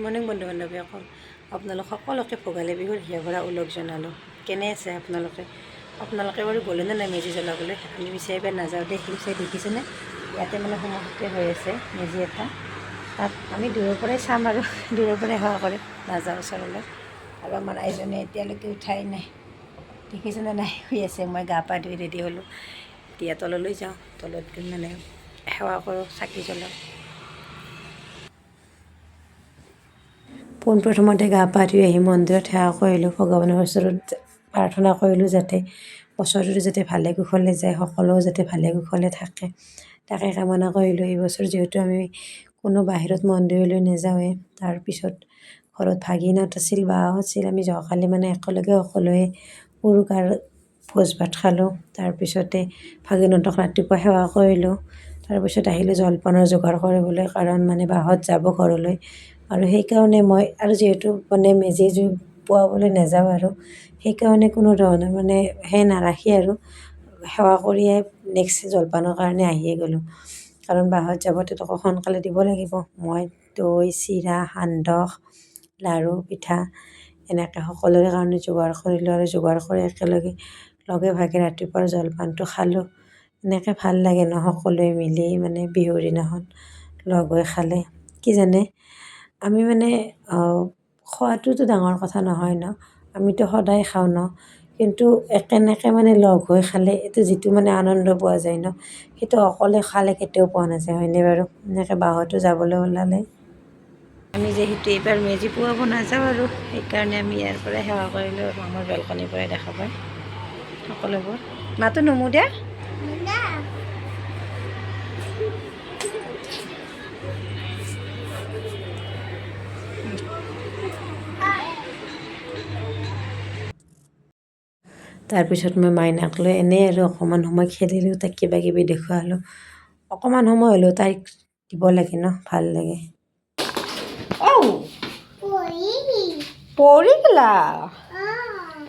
Morning বন্ধু বান্ধৱীসকল, আপোনালোক সকলোকে ভোগালী বিহুৰ হিয়া ভৰা ওলগ জনালোঁ। কেনে আছে আপোনালোকে বাৰু গ'লেনে নাই মেজি জ্বলাবলৈ? আমি পিছে এইবাৰ নাযাওঁ দেই। দেখিছেনে ইয়াতে মানে সমাপ্তি হৈ আছে মেজি এটা, তাত আমি দূৰৰ পৰাই চাম আৰু দূৰৰ পৰাই সেৱা কৰিম, নাযাওঁ ওচৰলৈ। আৰু আমাৰ ৰাইজনে এতিয়ালৈকে উঠাই নাই, দেখিছেনে নাই? শুই আছে। মই গা পা ধুই ৰেডি হ'লোঁ, এতিয়া তললৈ যাওঁ, তলত গৈ মানে সেৱা কৰোঁ, চাকি জ্বলাওঁ। পোনপ্ৰথমতে গা পা ধুই আহি মন্দিৰত সেৱা কৰিলোঁ, ভগৱানৰ ওচৰত প্ৰাৰ্থনা কৰিলোঁ যাতে বছৰটো যাতে ভালে কুশলে যায়, সকলো যাতে ভালে কুশলে থাকে, তাকে কামনা কৰিলোঁ। এই বছৰ যিহেতু আমি কোনো বাহিৰত মন্দিৰলৈ নাযাওঁৱে, তাৰপিছত ঘৰত ভাগিনত আছিল, বাও আছিল, আমি যোৱাকালি মানে একেলগে সকলোৱে উৰুকাৰ ভোজ ভাত খালোঁ। তাৰপিছতে ভাগিনহঁতক ৰাতিপুৱা সেৱা কৰিলোঁ, তাৰপিছত আহিলোঁ জলপানৰ যোগাৰ কৰিবলৈ, কাৰণ মানে বাহঁত যাব ঘৰলৈ। আৰু সেইকাৰণে মই আৰু যিহেতু মানে মেজি জুই পুৱাবলৈ নাযাওঁ, আৰু সেইকাৰণে কোনো ধৰণৰ মানে নাৰাখি আৰু সেৱা কৰিয়ে নেক্সট জলপানৰ কাৰণে আহিয়ে গ'লোঁ। কাৰণ বাহঁত যাব, তেওঁলোকক সোনকালে দিব লাগিব। মই দৈ, চিৰা, সান্দহ, লাড়ু, পিঠা এনেকৈ সকলোৰে কাৰণে যোগাৰ কৰিলোঁ, আৰু যোগাৰ কৰি একেলগে লগে ভাগে ৰাতিপুৱাৰ জলপানটো খালোঁ। এনেকৈ ভাল লাগে ন, সকলোৱে মিলি মানে বিহুৰ দিনাখন লগ হৈ খালে। কি জানে, আমি মানে খোৱাটোতো ডাঙৰ কথা নহয় ন, আমিতো সদায় খাওঁ ন, কিন্তু একেলগে মানে লগ হৈ খালে এইটো যিটো মানে আনন্দ পোৱা যায় ন, সেইটো অকলে খালে কেতিয়াও পোৱা নাযায়, হয়নে বাৰু? এনেকৈ বাহঁতো যাবলৈ ওলালে। আমি যিহেতু এইবাৰ মেজি পুৱাব নাযাওঁ, আৰু সেইকাৰণে আমি ইয়াৰ পৰাই সেৱা কৰিলোঁ, আৰু আমাৰ বেলকনিৰ পৰাই দেখা পায় সকলোবোৰ। মাতো নমো দিয়া। তাৰপিছত মই মাইনাক লৈ এনেই আৰু অকণমান সময় খেলিলোঁ, তাইক কিবা কিবি দেখুৱালোঁ। অকণমান সময় হ'লেও তাইক দিব লাগে ন, ভাল লাগে।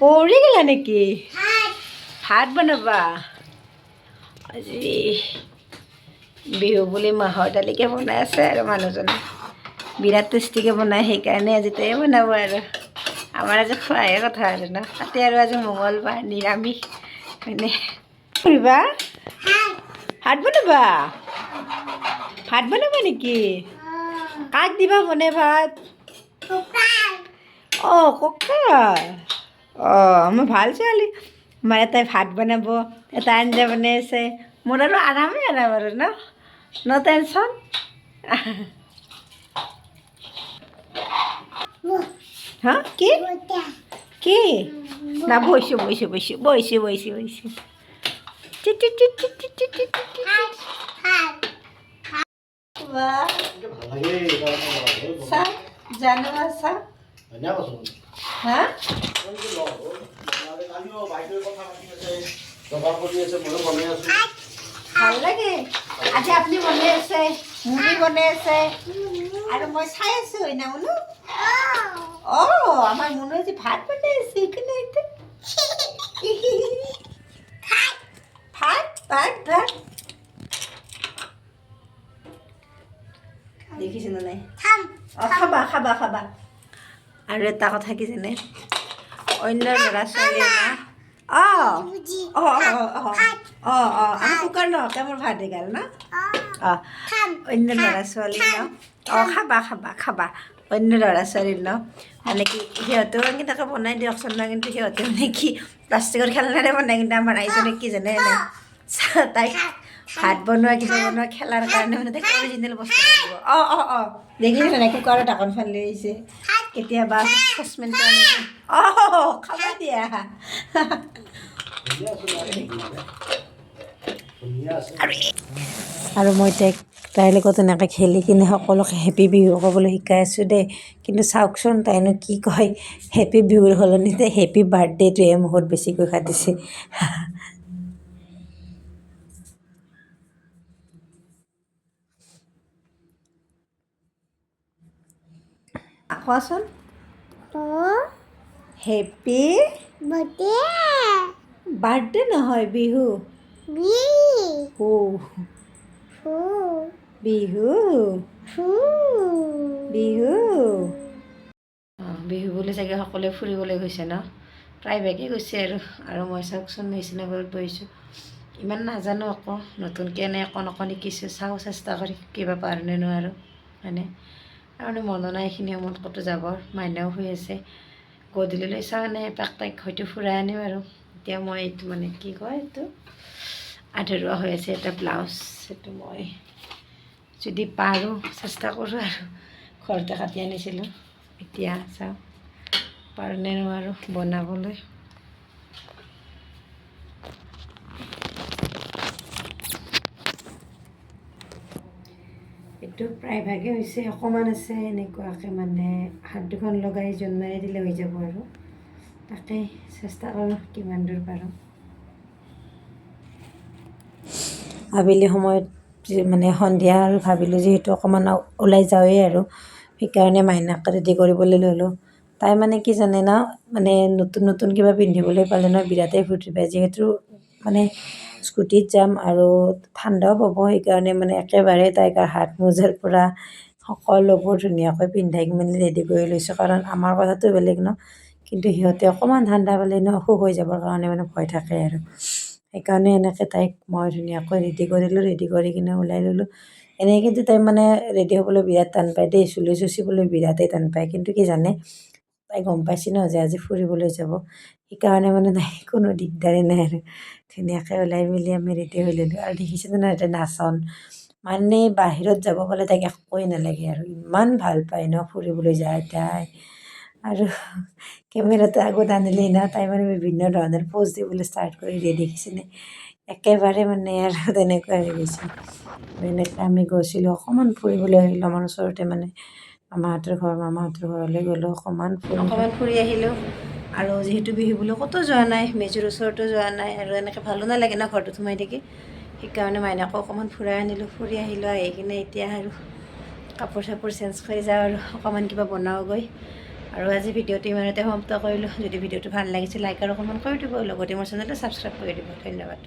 পৰি গেলা নেকি? ভাত বনাবা আজি? বিহু বুলি মাহৰ দালিকে বনাই আছে, আৰু মানুহজনে বিৰাট টেষ্টিকৈ বনায়, সেইকাৰণে আজি তাইয়ে বনাব। আৰু আমাৰ আজি খোৱাহে কথা আৰু ন, তাতে আৰু আজি মঙলবাৰ, নিৰামিষ, হয়নে? কৰিবা ভাত বনাবা? ভাত বনাবা নেকি? কাক দিবা বনাই ভাত? অঁ, ককাৰ। অঁ, মই ভাল ছোৱালী। আমাৰ এটাই ভাত বনাব, এটা আঞ্জা বনাই আছে, মোৰ আৰু আৰাম আৰু ন টেনশ্যন। হা কি কি না, বইছোঁ। চাহ জানোৱা চাহ হা ভাল লাগে। আজি আপুনি বনাই আছে, মুড়ি বনাই আছে, আৰু মই চাই আছোঁ হয় না মুনু? অঁ, আমাৰ মুনু আজি ভাত বনাই আছে, ভাত দেখিছে নে নাই? অঁ, খাবা। আৰু এটা কথা কি জানে, অন্য ল'ৰা ছোৱালীয়ে না, আমি কুকাৰ নহওঁতে মোৰ ভাত এগাল ন, অন্য ল'ৰা ছোৱালী ন, খাবা। অন্য ল'ৰা ছোৱালী ন, মানে কি সিহঁতেও কেনেকৈ বনাই দিয়কচোন ন, কিন্তু সিহঁতে মানে কি প্লাষ্টিকৰ খেলনাৰে বনাই, কিন্তু আমাৰ ৰাইজনে কি জানে নাই, তাইক ভাত বনোৱা, কিবা বনোৱা খেলাৰ কাৰণে মানে তাইক অৰিজিনেল বস্তু লাগিব। দেখিছে নাই, কুকাৰৰ ঢাকন ফালি আহিছে, কেতিয়াবা চচপেনটো আনিছে। খাবা দিয়া। আৰু মই তাইৰ লগত এনেকৈ খেলি কিনে সকলোকে হেপী বিহু ক'বলৈ শিকাই আছোঁ দেই। কিন্তু চাওকচোন তাইনো কি কয়, হেপী বিহুৰ সলনি তাই হেপী বাৰ্থডেটোহে বহুত বেছিকৈ কাটিছে। কোৱাচোন, হেপী বাৰ্থডে নহয়, বিহু। বিহু বিহু বিহু বুলি চাগে সকলোৱে ফুৰিবলৈ গৈছে ন, প্ৰায়ভাগেই গৈছে আৰু মই চাওকচোন মেচিনাবোৰত বহিছোঁ। ইমান নাজানো আকৌ, নতুনকৈ এনে অকণ অকণ শিকিছোঁ, চাওঁ চেষ্টা কৰি কিবা পাৰোঁ নে নোৱাৰোঁ হয়নে। আৰু মনো নাই এইখিনি সময়ত ক'তো যাবৰ, মাইনাও শুই আছে। গধূলিলৈ চাওঁ এনে এপাক তাইক হয়তো ফুৰাই আনিম আৰু। এতিয়া মই এইটো মানে কি কয় এইটো আধৰুৱা হৈ আছে এটা ব্লাউজ, সেইটো মই যদি পাৰোঁ চেষ্টা কৰোঁ আৰু। ঘৰতে কাটি আনিছিলোঁ, এতিয়া চাওঁ পাৰোঁ নে নোৱাৰোঁ বনাবলৈ। এইটো প্ৰায়ভাগে হৈছে, অকণমান আছে এনেকুৱাকৈ মানে হাত দুখন লগাই জোনমাৰি দিলে হৈ যাব আৰু। তাকেই চেষ্টা কৰোঁ কিমান দূৰ পাৰোঁ। আবেলি সময়ত মানে সন্ধিয়া আৰু ভাবিলোঁ যিহেতু অকণমান ওলাই যাওঁৱেই আৰু, সেইকাৰণে মাইনাক ৰেডি কৰিবলৈ ল'লোঁ। তাই মানে কি জানে না, মানে নতুন নতুন কিবা পিন্ধিবলৈ পালে ন বিৰাটেই ফূৰ্তি পায়। যিহেতু মানে স্কুটিত যাম আৰু ঠাণ্ডাও পাব, সেইকাৰণে মানে একেবাৰে তাইক হাত মোজাৰ পৰা সকলোবোৰ ধুনীয়াকৈ পিন্ধাই মেলি ৰেডি কৰি লৈছোঁ। কাৰণ আমাৰ কথাটো বেলেগ ন, কিন্তু সিহঁতে অকণমান ঠাণ্ডা পালে ন অসুখ হৈ যাবৰ কাৰণে মানে ভয় থাকে আৰু। সেইকাৰণে এনেকৈ তাইক মই ধুনীয়াকৈ ৰেডি কৰিলোঁ, ৰেডি কৰি কিনে ওলাই ল'লোঁ। এনেই কিন্তু তাই মানে ৰেডি হ'বলৈ বিৰাট টান পায় দেই, চুলি চুচিবলৈ বিৰাটেই টান পায়। কিন্তু কি জানে, তাই গম পাইছে ন যে আজি ফুৰিবলৈ যাব, সেইকাৰণে মানে তাই কোনো দিগদাৰী নাই আৰু। ধুনীয়াকৈ ওলাই মেলি আমি ৰেডি হৈ ল'লোঁ। আৰু দেখিছেনে নাই তাই নাচন, মানে বাহিৰত যাব পালে তাইক একোৱেই নালাগে আৰু, ইমান ভাল পায় ন ফুৰিবলৈ যায় তাই। আৰু কেমেৰাটো আগত আনিলেই না তাই মানে বিভিন্ন ধৰণৰ প'জ দিবলৈ ষ্টাৰ্ট কৰি দিয়ে, দেখিছেনে একেবাৰে মানে আৰু তেনেকুৱা হৈ গৈছে। এনেকৈ আমি গৈছিলোঁ অকণমান ফুৰিবলৈ আহিলোঁ আমাৰ ওচৰতে মানে মামাহঁতৰ ঘৰলৈ গ'লোঁ, অকণমান ফুৰি আহিলোঁ। আৰু যিহেতু বিহু বুলি ক'তো যোৱা নাই, মেজিৰ ওচৰতো যোৱা নাই, আৰু এনেকৈ ভালো নালাগে ন ঘৰটোত সোমাই থাকি। সেইকাৰণে মাইনাকো অকণমান ফুৰাই আনিলোঁ, ফুৰি আহিলোঁ। আহি কিনে এতিয়া আৰু কাপোৰ চাপোৰ চেঞ্জ কৰি যাওঁ আৰু অকণমান কিবা বনাওঁগৈ। আৰু আজি ভিডিঅ'টো ইমানতে সমাপ্ত কৰিলোঁ। যদি ভিডিঅ'টো ভাল লাগিছে লাইক আৰু কমেণ্ট কৰি দিব, লগতে মোৰ চেনেলটো ছাবস্ক্ৰাইব কৰি দিব। ধন্যবাদ।